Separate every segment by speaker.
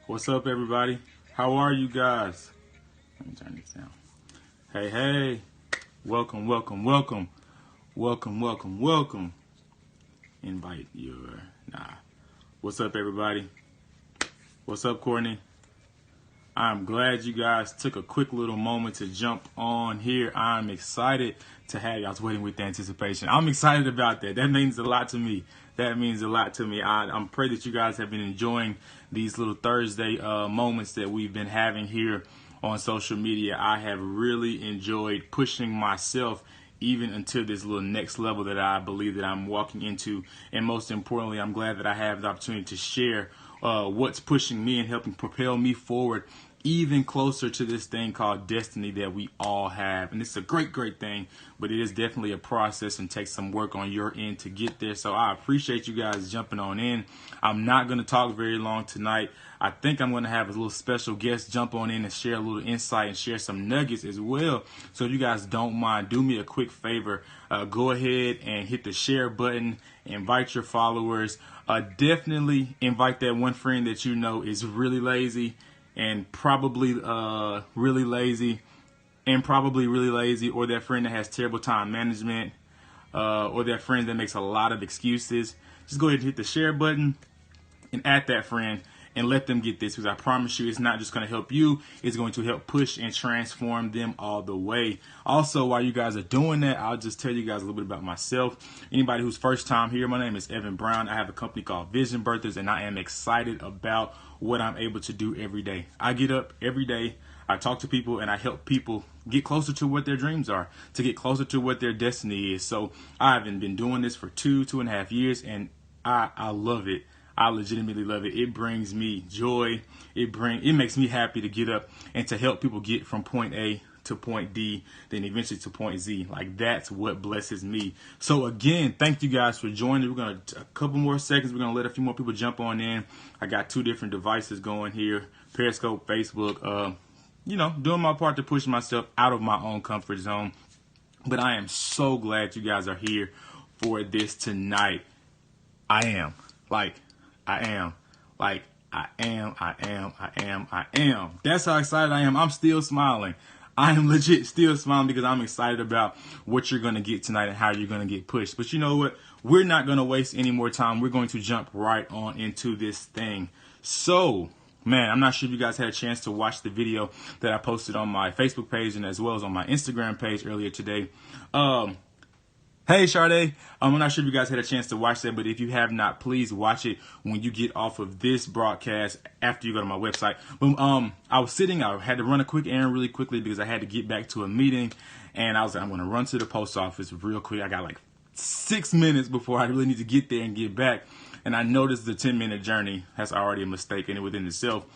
Speaker 1: What's up, everybody? How are you guys? Let me turn this down. Hey, hey. Welcome, welcome, welcome. Welcome, welcome, welcome. Invite your... Nah. What's up, everybody? What's up, Courtney? I'm glad you guys took a quick little moment to jump on here. I'm excited to have you. I was waiting with anticipation. I'm excited about that. That means a lot to me. That means a lot to me. I'm pray that you guys have been enjoying these little Thursday moments that we've been having here on social media. I have really enjoyed pushing myself even until this little next level that I believe that I'm walking into. And most importantly, I'm glad that I have the opportunity to share what's pushing me and helping propel me forward even closer to this thing called destiny that we all have. And it's a great, great thing, but it is definitely a process and takes some work on your end to get there. So I appreciate you guys jumping on in. I'm not going to talk very long tonight. I think I'm going to have a little special guest jump on in and share a little insight and share some nuggets as well. So if you guys don't mind, do me a quick favor. Go ahead and hit the share button. Invite your followers. Definitely invite that one friend that you know is really lazy and probably really lazy, or that friend that has terrible time management, or that friend that makes a lot of excuses. Just go ahead and hit the share button and add that friend and let them get this, because I promise you it's not just going to help you, it's going to help push and transform them all the way. Also, while you guys are doing that, I'll just tell you guys a little bit about myself. Anybody who's first time here, my name is Evan Brown. I have a company called Vision Birthers, and I am excited about what I'm able to do every day. I get up every day, I talk to people, and I help people get closer to what their dreams are, to get closer to what their destiny is. So I've been doing this for 2.5 years, and I love it. I legitimately love it. It brings me joy. It makes me happy to get up and to help people get from point A to point D, then eventually to point Z. Like, that's what blesses me. So again, thank you guys for joining. We're going to, a couple more seconds, we're going to let a few more people jump on in. I got 2 different devices going here, Periscope, Facebook, doing my part to push myself out of my own comfort zone. But I am so glad you guys are here for this tonight. I am. That's how excited I am. I'm still smiling. I am legit still smiling because I'm excited about what you're going to get tonight and how you're going to get pushed. But you know what? We're not going to waste any more time. We're going to jump right on into this thing. So, man, I'm not sure if you guys had a chance to watch the video that I posted on my Facebook page and as well as on my Instagram page earlier today. Hey, Sade. I'm not sure if you guys had a chance to watch that, but if you have not, please watch it when you get off of this broadcast after you go to my website. But I was sitting, I had to run a quick errand really quickly because I had to get back to a meeting, and I was like, I'm going to run to the post office real quick. I got like 6 minutes before I really need to get there and get back, and I noticed the 10-minute journey. That's already a mistake in it within itself.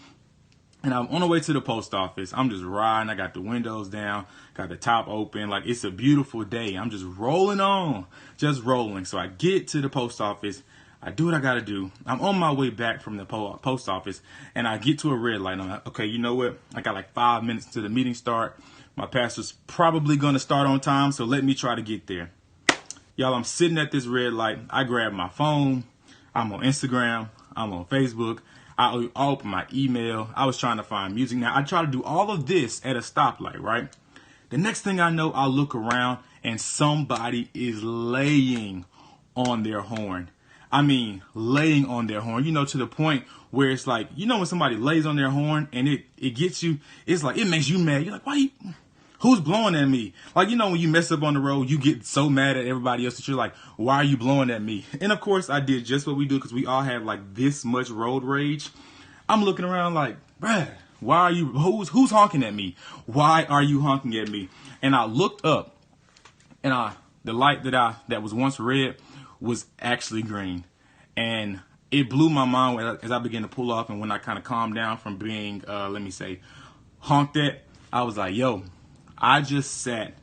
Speaker 1: And I'm on the way to the post office. I'm just riding. I got the windows down, got the top open. Like, it's a beautiful day. I'm just rolling on, just rolling. So I get to the post office. I do what I got to do. I'm on my way back from the post office, and I get to a red light. I'm like, okay, you know what? I got like 5 minutes to the meeting start. My pastor's probably going to start on time, so let me try to get there. Y'all, I'm sitting at this red light. I grab my phone. I'm on Instagram. I'm on Facebook. I open my email. I was trying to find music. Now, I try to do all of this at a stoplight, right? The next thing I know, I look around and somebody is laying on their horn. I mean, laying on their horn, to the point where it's like, when somebody lays on their horn and it gets you, it's like, it makes you mad. You're like, who's blowing at me? Like, when you mess up on the road, you get so mad at everybody else that you're like, why are you blowing at me? And of course, I did just what we do because we all have like this much road rage. I'm looking around like, bruh, who's honking at me? Why are you honking at me? And I looked up, and the light that was once red was actually green. And it blew my mind as I began to pull off. And when I kind of calmed down from being, honked at, I was like, yo, I just sat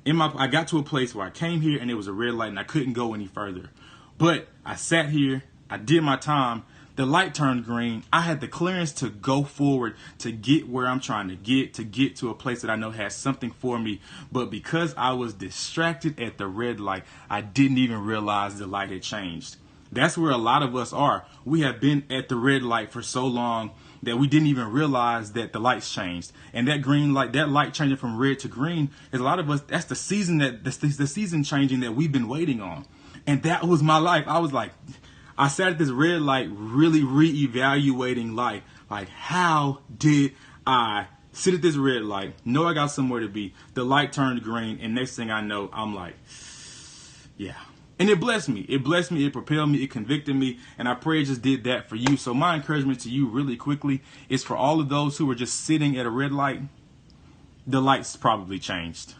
Speaker 1: I got to a place where I came here and it was a red light and I couldn't go any further. But I sat here, I did my time, the light turned green. I had the clearance to go forward, to get where I'm trying to get to a place that I know has something for me. But because I was distracted at the red light, I didn't even realize the light had changed. That's where a lot of us are. We have been at the red light for so long. that we didn't even realize that the lights changed. And that green light, that light changing from red to green, is a lot of us, that's the season the season changing that we've been waiting on. And that was my life. I was like, I sat at this red light, really reevaluating life. Like, how did I sit at this red light, know I got somewhere to be, the light turned green, and next thing I know, I'm like, yeah. And it blessed me. It blessed me. It propelled me. It convicted me. And I pray it just did that for you. So my encouragement to you really quickly is for all of those who are just sitting at a red light, the light's probably changed.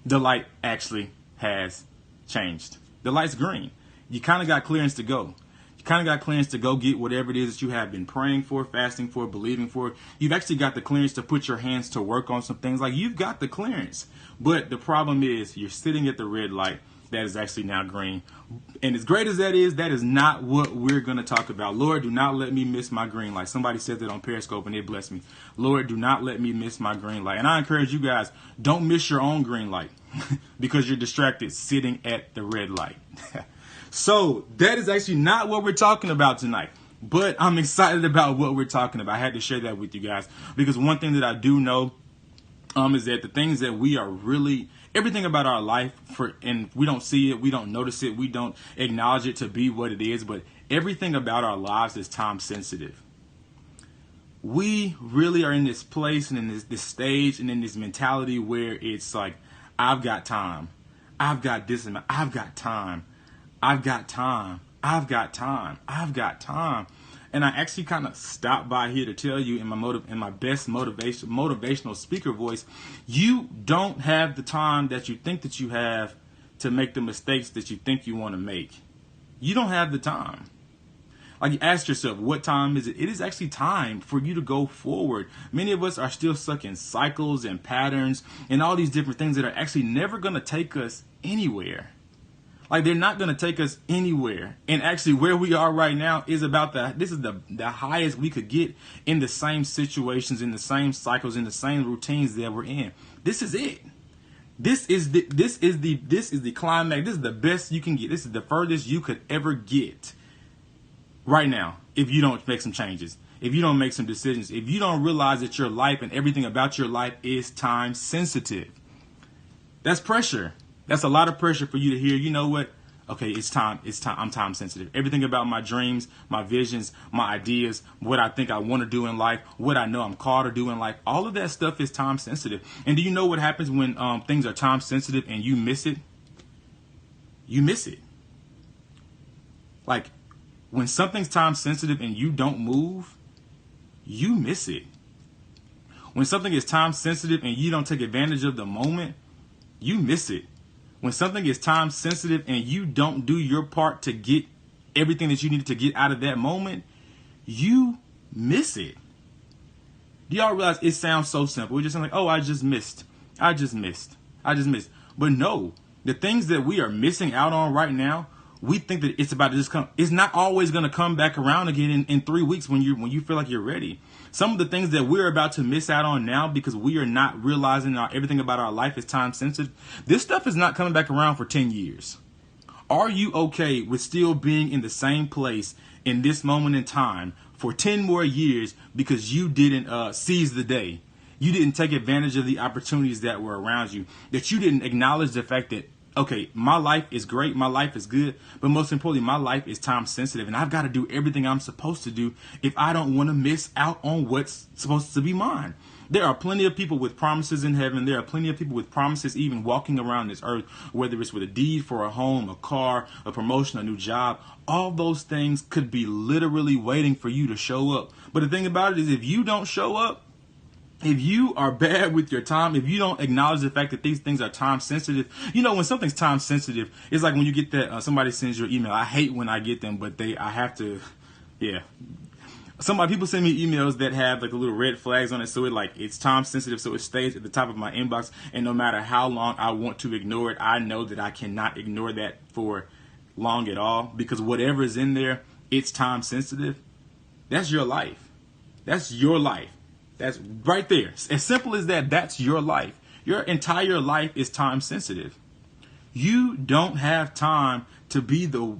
Speaker 1: The light actually has changed. The light's green. You kind of got clearance to go. You kind of got clearance to go get whatever it is that you have been praying for, fasting for, believing for. You've actually got the clearance to put your hands to work on some things. Like, you've got the clearance. But the problem is you're sitting at the red light that is actually now green. And as great as that is not what we're going to talk about. Lord, do not let me miss my green light. Somebody said that on Periscope and it blessed me. Lord, do not let me miss my green light. And I encourage you guys, don't miss your own green light because you're distracted sitting at the red light. So that is actually not what we're talking about tonight. But I'm excited about what we're talking about. I had to share that with you guys because one thing that I do know is that the things that we are really, everything about our life, and we don't see it, we don't notice it, we don't acknowledge it to be what it is, but everything about our lives is time sensitive. We really are in this place and in this stage and in this mentality where it's like, I've got time. I've got this amount. I've got time. I've got time. I've got time. I've got time. And I actually kind of stopped by here to tell you in my best motivational speaker voice, you don't have the time that you think that you have to make the mistakes that you think you want to make. You don't have the time. Like, you ask yourself, what time is it? It is actually time for you to go forward. Many of us are still stuck in cycles and patterns and all these different things that are actually never going to take us anywhere. Like, they're not going to take us anywhere. And actually where we are right now is about this is the highest we could get in the same situations, in the same cycles, in the same routines that we're in. This is it. This is the climax. This is the best you can get. This is the furthest you could ever get right now if you don't make some changes. If you don't make some decisions, if you don't realize that your life and everything about your life is time sensitive. That's pressure. That's a lot of pressure for you to hear. You know what? Okay, it's time. I'm time sensitive. Everything about my dreams, my visions, my ideas, what I think I want to do in life, what I know I'm called to do in life, all of that stuff is time sensitive. And do you know what happens when things are time sensitive and you miss it? You miss it. Like, when something's time sensitive and you don't move, you miss it. When something is time sensitive and you don't take advantage of the moment, you miss it. When something is time sensitive and you don't do your part to get everything that you needed to get out of that moment, you miss it. Do y'all realize it sounds so simple? We're just like, oh, I just missed. But no, the things that we are missing out on right now, we think that it's about to just come. It's not always going to come back around again in 3 weeks when you feel like you're ready. Some of the things that we're about to miss out on now because we are not realizing everything about our life is time sensitive. This stuff is not coming back around for 10 years. Are you okay with still being in the same place in this moment in time for 10 more years because you didn't seize the day? You didn't take advantage of the opportunities that were around you, that you didn't acknowledge the fact that, okay, my life is great, my life is good, but most importantly, my life is time sensitive, and I've got to do everything I'm supposed to do if I don't want to miss out on what's supposed to be mine. There are plenty of people with promises in heaven. There are plenty of people with promises even walking around this earth, whether it's with a deed for a home, a car, a promotion, a new job. All those things could be literally waiting for you to show up. But the thing about it is, if you don't show up, if you are bad with your time, if you don't acknowledge the fact that these things are time sensitive, you know, when something's time sensitive, it's like when you get that somebody sends your email. I hate when I get them, but I have to, yeah. People send me emails that have like the little red flags on it, so it's time sensitive, so it stays at the top of my inbox. And no matter how long I want to ignore it, I know that I cannot ignore that for long at all, because whatever is in there, it's time sensitive. That's your life. That's your life. That's right there. As simple as that. That's your life. Your entire life is time sensitive. You don't have time to be the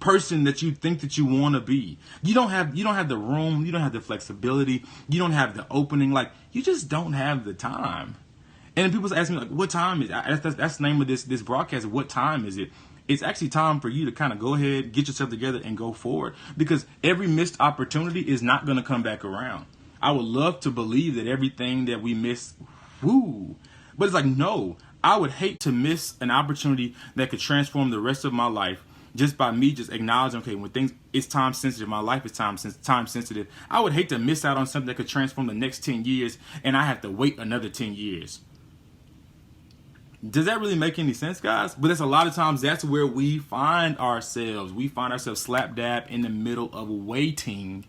Speaker 1: person that you think that you want to be. You don't have the room, you don't have the flexibility, you don't have the opening, like you just don't have the time. And then people ask me like, what time is it? That's the name of this broadcast. What time is it? It's actually time for you to kind of go ahead, get yourself together and go forward, because every missed opportunity is not going to come back around. I would love to believe that everything that we miss, but it's like, no, I would hate to miss an opportunity that could transform the rest of my life just by me just acknowledging, okay, when things, it's time sensitive, my life is time sensitive. I would hate to miss out on something that could transform the next 10 years and I have to wait another 10 years. Does that really make any sense, guys? But that's a lot of times that's where we find ourselves. We find ourselves slap dab in the middle of waiting,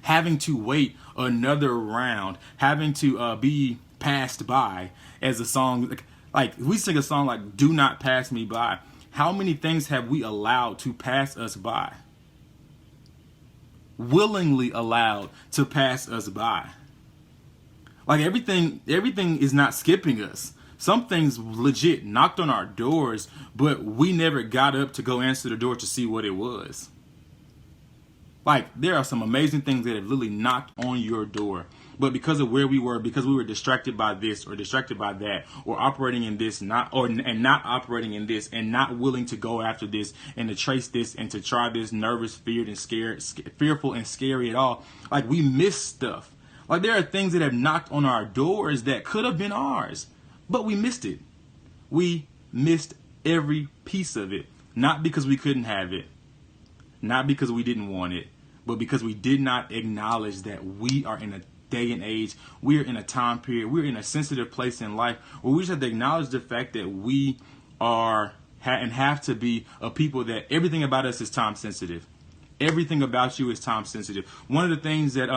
Speaker 1: having to wait another round, having to be passed by, as a song, like we sing a song like "Do Not Pass Me By." How many things have we allowed to pass us by? Willingly allowed to pass us by. Like everything is not skipping us. Some things legit knocked on our doors, but we never got up to go answer the door to see what it was. Like, there are some amazing things that have literally knocked on your door, but because of where we were, because we were distracted by this or distracted by that, or operating in this, not operating in this, and not willing to go after this and to trace this and to try this, nervous, feared, and scared, fearful and scary at all. Like, we miss stuff. Like, there are things that have knocked on our doors that could have been ours, but we missed it. We missed every piece of it, not because we couldn't have it, not because we didn't want it, but because we did not acknowledge that we are in a day and age, we're in a time period, we're in a sensitive place in life where we just have to acknowledge the fact that we are and have to be a people that everything about us is time sensitive. Everything about you is time sensitive. One of the things that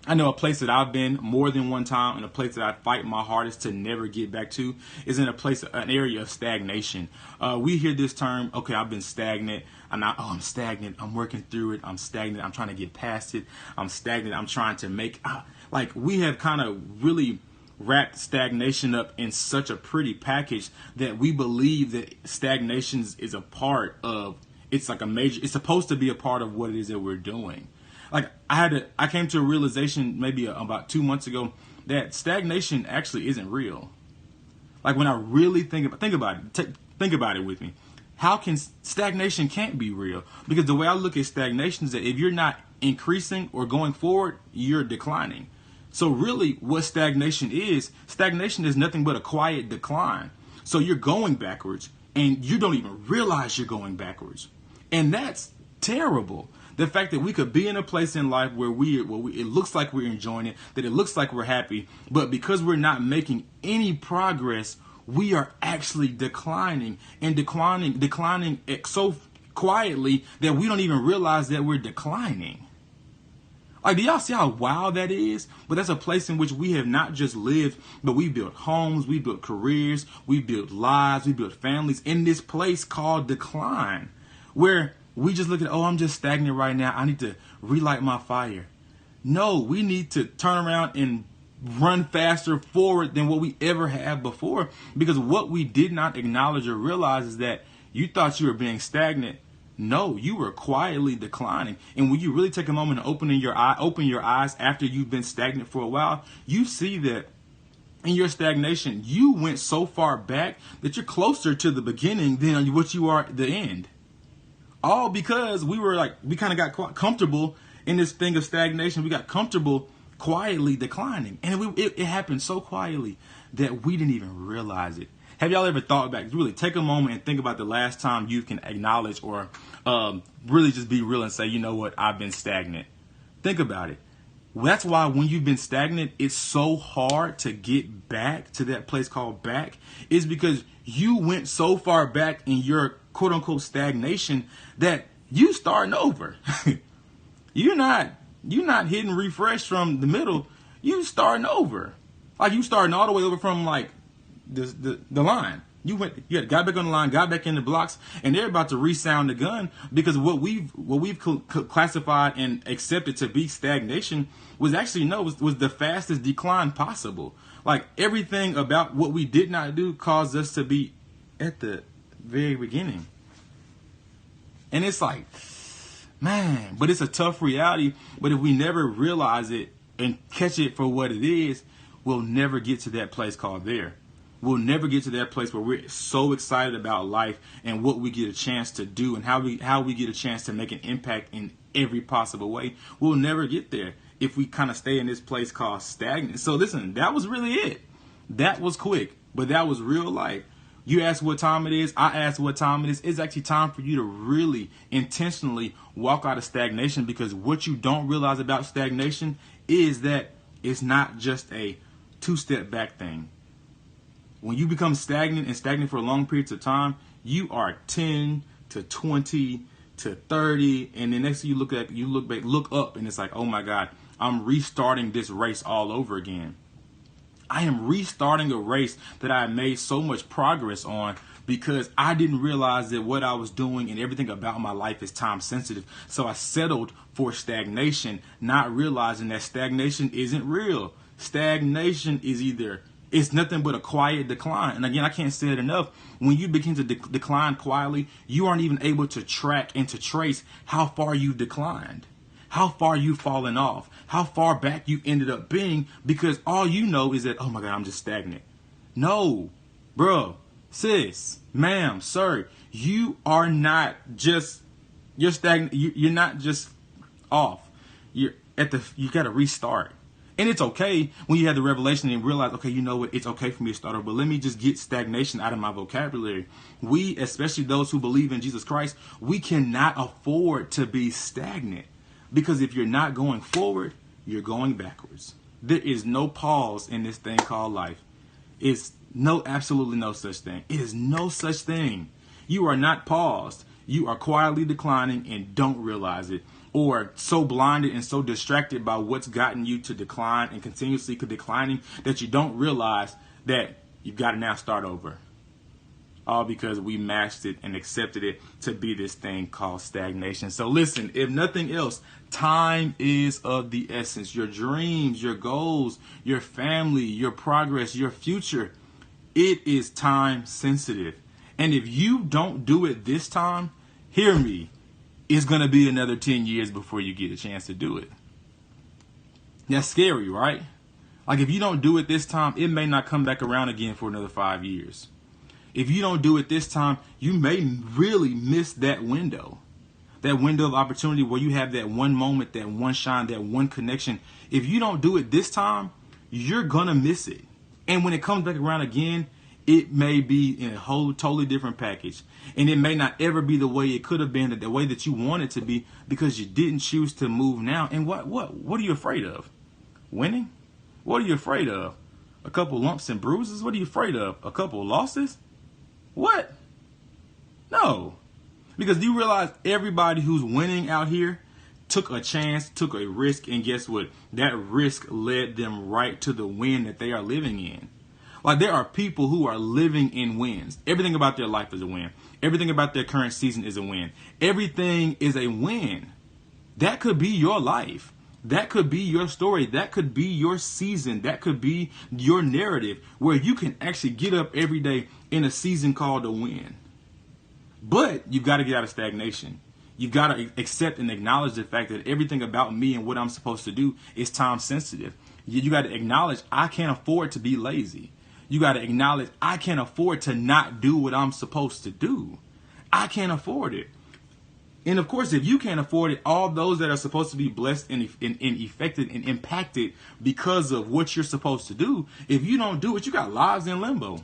Speaker 1: I know, a place that I've been more than one time, and a place that I fight my hardest to never get back to, is in an area of stagnation. We hear this term, okay, I've been stagnant. I'm stagnant. I'm working through it. I'm stagnant. I'm trying to get past it. I'm stagnant. I'm trying to make, like, we have kind of really wrapped stagnation up in such a pretty package that we believe that stagnation is a part of, it's supposed to be a part of what it is that we're doing. Like, I came to a realization maybe about 2 months ago that stagnation actually isn't real. Like, when I really think about it with me. How can stagnation can't be real? Because the way I look at stagnation is that if you're not increasing or going forward, you're declining. So really what stagnation is nothing but a quiet decline. So you're going backwards and you don't even realize you're going backwards. And that's terrible. The fact that we could be in a place in life where it looks like we're enjoying it, that it looks like we're happy, but because we're not making any progress, we are actually declining so quietly that we don't even realize that we're declining. Like, do y'all see how wild that is? But that's a place in which we have not just lived, but we built homes, we built careers, we built lives, we built families in this place called decline, where we just look at, I'm just stagnant right now. I need to relight my fire. No, we need to turn around and run faster forward than what we ever have before, because what we did not acknowledge or realize is that you thought you were being stagnant. No, you were quietly declining. And when you really take a moment and open your eyes after you've been stagnant for a while, you see that in your stagnation, you went so far back that you're closer to the beginning than what you are at the end. All because we kind of got comfortable in this thing of stagnation. We got comfortable quietly declining. And it happened so quietly that we didn't even realize it. Have y'all ever thought back? Really take a moment and think about the last time you can acknowledge or really just be real and say, you know what, I've been stagnant. Think about it. That's why when you've been stagnant, it's so hard to get back to that place called back, is because you went so far back in your quote unquote stagnation that you starting over. You're not hitting refresh from the middle. You starting over. Like, you starting all the way over from like the line. You got back on the line, got back in the blocks, and they're about to resound the gun, because what we've classified and accepted to be stagnation was actually was the fastest decline possible. Like, everything about what we did not do caused us to be at the very beginning. And it's like, man, but it's a tough reality. But if we never realize it and catch it for what it is, we'll never get to that place called there. We'll never get to that place where we're so excited about life and what we get a chance to do and how we get a chance to make an impact in every possible way. We'll never get there if we kind of stay in this place called stagnant. So listen, that was really it. That was quick, but that was real life. You ask what time it is. I ask what time it is. It's actually time for you to really intentionally walk out of stagnation, because what you don't realize about stagnation is that it's not just a two-step back thing. When you become stagnant and stagnant for long periods of time, you are 10 to 20 to 30, and then next thing you look up, and it's like, oh my God, I'm restarting this race all over again. I am restarting a race that I made so much progress on because I didn't realize that what I was doing and everything about my life is time sensitive. So I settled for stagnation, not realizing that stagnation isn't real. Stagnation is it's nothing but a quiet decline. And again, I can't say it enough. When you begin to decline quietly, you aren't even able to track and to trace how far you declined, how far you've fallen off, how far back you ended up being, because all you know is that, oh my God, I'm just stagnant. No, bro, sis, ma'am, sir, you are not just, you're stagnant. You're not just off. You got to restart. And it's okay when you have the revelation and realize, okay, you know what, it's okay for me to start over, but let me just get stagnation out of my vocabulary. We, especially those who believe in Jesus Christ, we cannot afford to be stagnant, because if you're not going forward, you're going backwards. There is no pause in this thing called life. It's absolutely no such thing. It is no such thing. You are not paused. You are quietly declining and don't realize it, or so blinded and so distracted by what's gotten you to decline and continuously declining that you don't realize that you've got to now start over. All because we matched it and accepted it to be this thing called stagnation. So listen, if nothing else, time is of the essence. Your dreams, your goals, your family, your progress, your future, it is time sensitive. And if you don't do it this time, hear me, it's going to be another 10 years before you get a chance to do it. That's scary, right? Like if you don't do it this time, it may not come back around again for another 5 years. If you don't do it this time, you may really miss that window of opportunity where you have that one moment, that one shine, that one connection. If you don't do it this time, you're going to miss it. And when it comes back around again, it may be in a whole totally different package. And it may not ever be the way it could have been, the way that you want it to be, because you didn't choose to move now. And what are you afraid of? Winning? What are you afraid of? A couple lumps and bruises? What are you afraid of? A couple losses? What? No. Because do you realize everybody who's winning out here took a chance, took a risk, and guess what? That risk led them right to the win that they are living in. Like there are people who are living in wins. Everything about their life is a win. Everything about their current season is a win. Everything is a win. That could be your life. That could be your story. That could be your season. That could be your narrative where you can actually get up every day in a season called a win. But you've got to get out of stagnation. You've got to accept and acknowledge the fact that everything about me and what I'm supposed to do is time sensitive. You got to acknowledge I can't afford to be lazy. You got to acknowledge I can't afford to not do what I'm supposed to do. I can't afford it. And of course, if you can't afford it, all those that are supposed to be blessed and affected and impacted because of what you're supposed to do, if you don't do it, you got lives in limbo.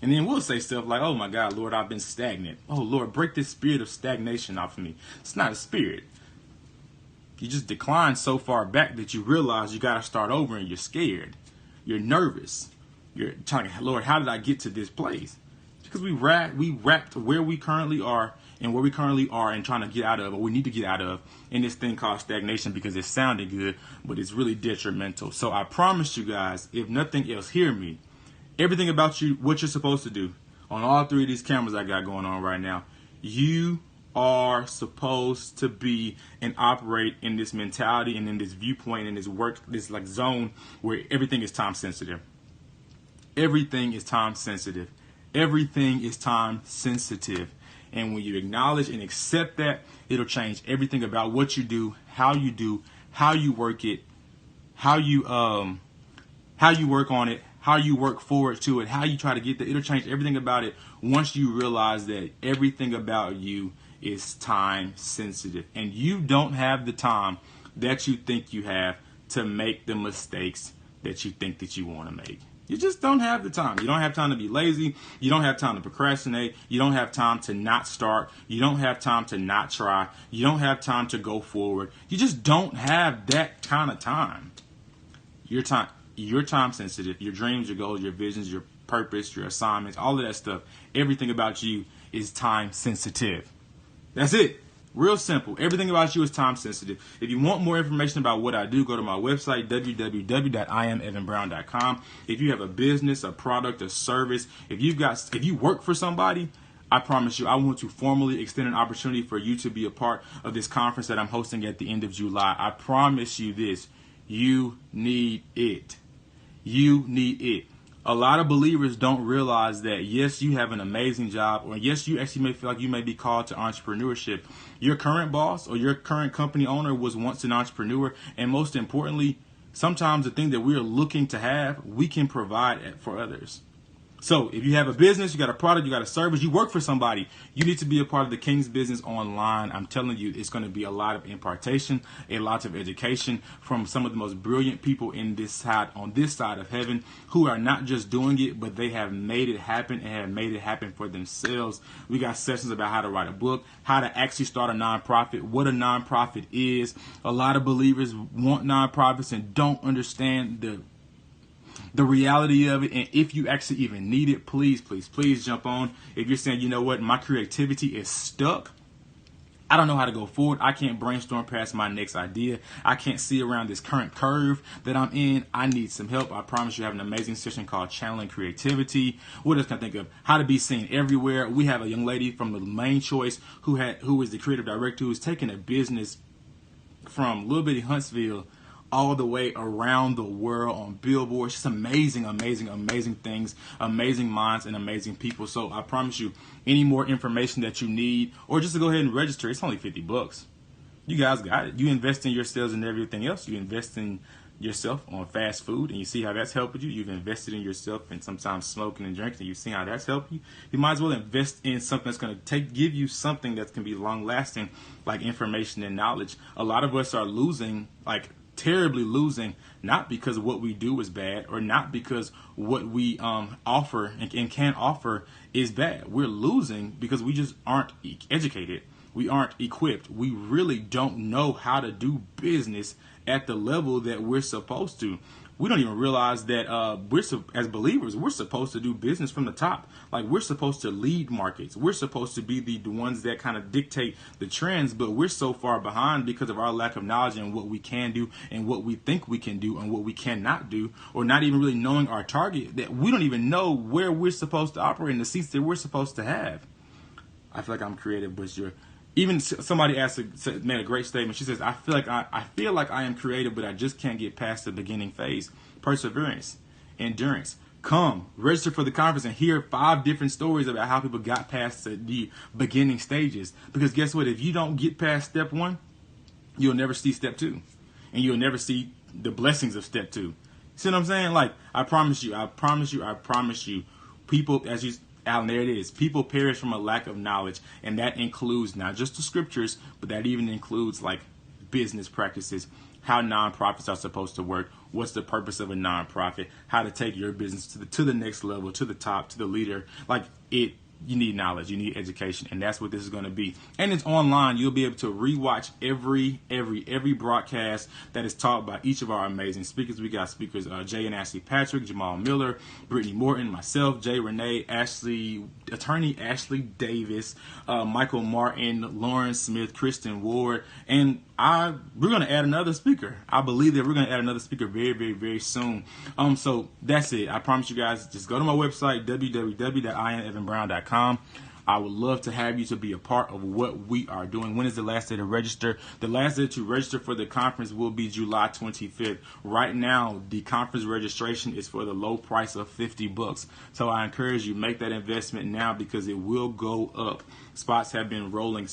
Speaker 1: And then we'll say stuff like, oh my God, Lord, I've been stagnant. Oh Lord, break this spirit of stagnation off of me. It's not a spirit. You just declined so far back that you realize you got to start over and you're scared. You're nervous. You're trying to, Lord, how did I get to this place? Because we wrapped where we currently are and where we currently are and trying to get out of, or we need to get out of, in this thing called stagnation, because it sounded good, but it's really detrimental. So I promise you guys, if nothing else, hear me. Everything about you, what you're supposed to do on all three of these cameras I got going on right now, you are supposed to be and operate in this mentality and in this viewpoint and this work, this like zone where everything is time sensitive. Everything is time sensitive. Everything is time sensitive. And when you acknowledge and accept that, it'll change everything about what you do, how you work it, how you work on it, how you work forward to it, how you try to get there. It'll change everything about it once you realize that everything about you is time sensitive. And you don't have the time that you think you have to make the mistakes that you think that you want to make. You just don't have the time. You don't have time to be lazy. You don't have time to procrastinate. You don't have time to not start. You don't have time to not try. You don't have time to go forward. You just don't have that kind of time. You're time sensitive. Your dreams, your goals, your visions, your purpose, your assignments, all of that stuff, everything about you is time sensitive. That's it. Real simple. Everything about you is time sensitive. If you want more information about what I do, go to my website, www.iamevanbrown.com. If you have a business, a product, a service, if you work for somebody, I promise you, I want to formally extend an opportunity for you to be a part of this conference that I'm hosting at the end of July. I promise you this. You need it. You need it. A lot of believers don't realize that, yes, you have an amazing job, or yes, you actually may feel like you may be called to entrepreneurship. Your current boss or your current company owner was once an entrepreneur. And most importantly, sometimes the thing that we are looking to have, we can provide for others. So if you have a business, you got a product, you got a service, you work for somebody, you need to be a part of the King's Business Online. I'm telling you, it's going to be a lot of impartation, a lot of education from some of the most brilliant people on this side of heaven, who are not just doing it, but they have made it happen and have made it happen for themselves. We got sessions about how to write a book, how to actually start a nonprofit, what a nonprofit is. A lot of believers want nonprofits and don't understand the reality of it. And if you actually even need it, please jump on. If you're saying, you know what, my creativity is stuck, I don't know how to go forward, I can't brainstorm past my next idea, I can't see around this current curve that I'm in, I need some help, I promise you, I have an amazing session called Channeling Creativity. What else can I think of? How to be seen everywhere. We have a young lady from the Main Choice who is the creative director, who's taken a business from Little Bitty Huntsville all the way around the world on billboards. Just amazing things, amazing minds, and amazing people. So I promise you, any more information that you need, or just to go ahead and register, it's only $50. You guys got it. You invest in yourselves and everything else. You invest in yourself on fast food, and you see how that's helping you. You've invested in yourself and sometimes smoking and drinking, and you see how that's helped you. You might as well invest in something that's going to give you something that's going to be long lasting, like information and knowledge. A lot of us are losing, terribly losing, not because what we do is bad, or not because what we offer and can offer is bad. We're losing because we just aren't educated. We aren't equipped. We really don't know how to do business at the level that we're supposed to. We don't even realize that as believers, we're supposed to do business from the top. Like, we're supposed to lead markets. We're supposed to be the ones that kind of dictate the trends, but we're so far behind because of our lack of knowledge and what we can do and what we think we can do and what we cannot do, or not even really knowing our target, that we don't even know where we're supposed to operate in the seats that we're supposed to have. I feel like I'm creative, but even somebody made a great statement. She says, I feel like I am creative, but I just can't get past the beginning phase. Perseverance, endurance. Come, register for the conference and hear 5 different stories about how people got past the beginning stages. Because guess what? If you don't get past step 1, you'll never see step 2. And you'll never see the blessings of step 2. See what I'm saying? Like, I promise you. People, Alan, there it is. People perish from a lack of knowledge, and that includes not just the scriptures, but that even includes business practices, how nonprofits are supposed to work, what's the purpose of a nonprofit, how to take your business to the next level, to the top, to the leader. You need knowledge, you need education, and that's what this is going to be. And it's online. You'll be able to rewatch every broadcast that is taught by each of our amazing speakers. We got speakers Jay and Ashley Patrick, Jamal Miller, Brittany Morton, myself, Jay Renee, attorney Ashley Davis, Michael Martin, Lauren Smith, Kristen Ward, and we're going to add another speaker. I believe that we're going to add another speaker very, very, very soon. So that's it. I promise you guys, just go to my website, www.iamevanbrown.com. I would love to have you to be a part of what we are doing. When is the last day to register? The last day to register for the conference will be July 25th. Right now, the conference registration is for the low price of $50. So I encourage you, make that investment now because it will go up. Spots have been rolling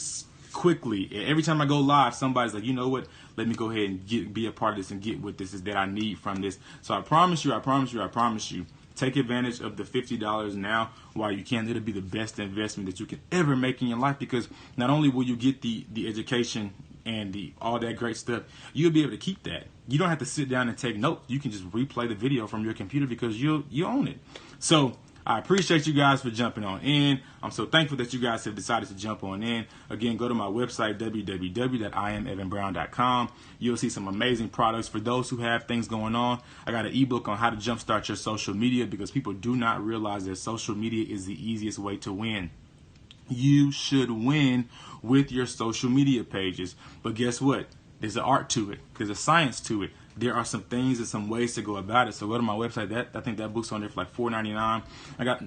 Speaker 1: quickly. Every time I go live, somebody's like, you know what? Let me go ahead and be a part of this and get what this is that I need from this. So I promise you, take advantage of the $50 now while you can. It'll be the best investment that you can ever make in your life because not only will you get the education and all that great stuff, you'll be able to keep that. You don't have to sit down and take notes. You can just replay the video from your computer because you own it. So I appreciate you guys for jumping on in. I'm so thankful that you guys have decided to jump on in. Again, go to my website, www.iamevanbrown.com. You'll see some amazing products for those who have things going on. I got an ebook on how to jumpstart your social media because people do not realize that social media is the easiest way to win. You should win with your social media pages. But guess what? There's an art to it. There's a science to it. There are some things and some ways to go about it. So go to my website. I think that book's on there for like $4.99. I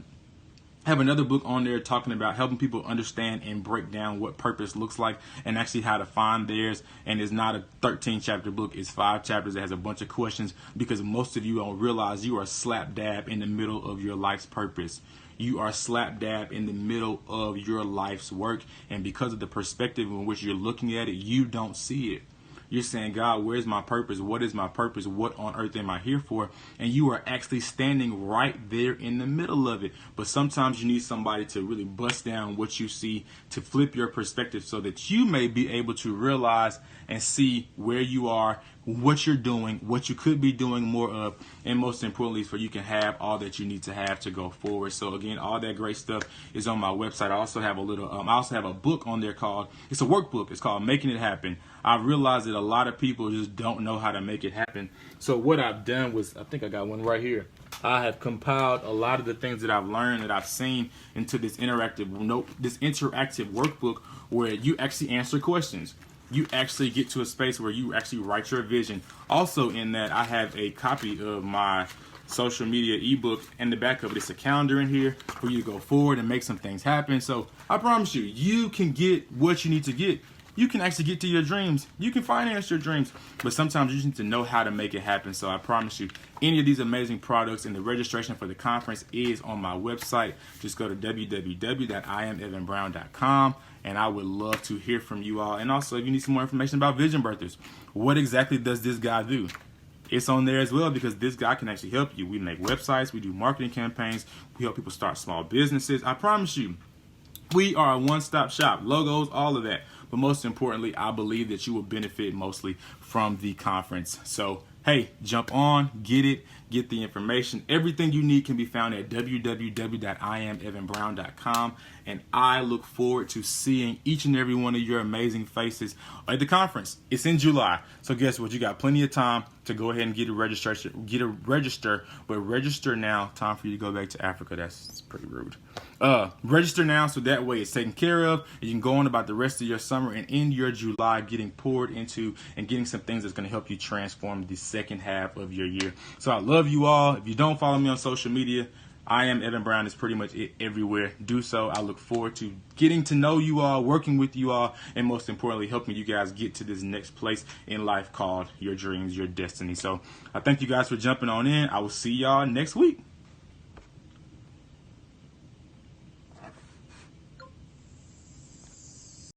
Speaker 1: have another book on there talking about helping people understand and break down what purpose looks like and actually how to find theirs. And it's not a 13-chapter book. It's 5 chapters that has a bunch of questions because most of you don't realize you are slap dab in the middle of your life's purpose. You are slap dab in the middle of your life's work. And because of the perspective in which you're looking at it, you don't see it. You're saying, God, where's my purpose? What is my purpose? What on earth am I here for? And you are actually standing right there in the middle of it. But sometimes you need somebody to really bust down what you see, to flip your perspective so that you may be able to realize and see where you are, what you're doing, what you could be doing more of, and most importantly, so you can have all that you need to have to go forward. So again, all that great stuff is on my website. I also have a book on there called, it's a workbook. It's called Making It Happen. I realize that a lot of people just don't know how to make it happen. So what I've done was, I think I got one right here. I have compiled a lot of the things that I've learned, that I've seen into this interactive workbook where you actually answer questions. You actually get to a space where you actually write your vision. Also in that, I have a copy of my social media ebook in the back of it. It's a calendar in here for you to go forward and make some things happen. So I promise you, you can get what you need to get. You can actually get to your dreams. You can finance your dreams. But sometimes you just need to know how to make it happen. So I promise you, any of these amazing products and the registration for the conference is on my website. Just go to www.iamevanbrown.com. And I would love to hear from you all. And also, if you need some more information about Vision Birthers, what exactly does this guy do? It's on there as well because this guy can actually help you. We make websites. We do marketing campaigns. We help people start small businesses. I promise you, we are a one-stop shop. Logos, all of that. But most importantly, I believe that you will benefit mostly from the conference. So, hey, jump on, get it, get the information. Everything you need can be found at www.iamevanbrown.com. And I look forward to seeing each and every one of your amazing faces at the conference. It's in July. So guess what? You got plenty of time to go ahead and register. But register now. Time for you to go back to Africa. That's pretty rude. Register now so that way it's taken care of. And you can go on about the rest of your summer and end your July getting poured into and getting some things that's going to help you transform the second half of your year. So I love you all. If you don't follow me on social media, I am Evan Brown is pretty much it everywhere. Do so. I look forward to getting to know you all, working with you all, and most importantly, helping you guys get to this next place in life called your dreams, your destiny. So I thank you guys for jumping on in. I will see y'all next week.